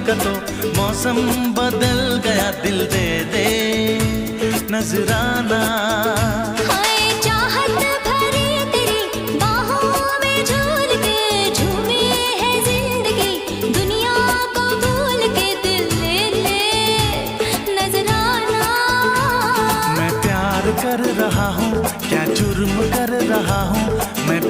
का तो मौसम बदल गया, दिल दे दे नजराना। हाय चाहत भरी तेरी बाहों में झूल के झूमी है जिंदगी, दुनिया को भूल के दिल ले ले नजराना। मैं प्यार कर रहा हूँ, क्या जुर्म कर रहा हूँ मैं।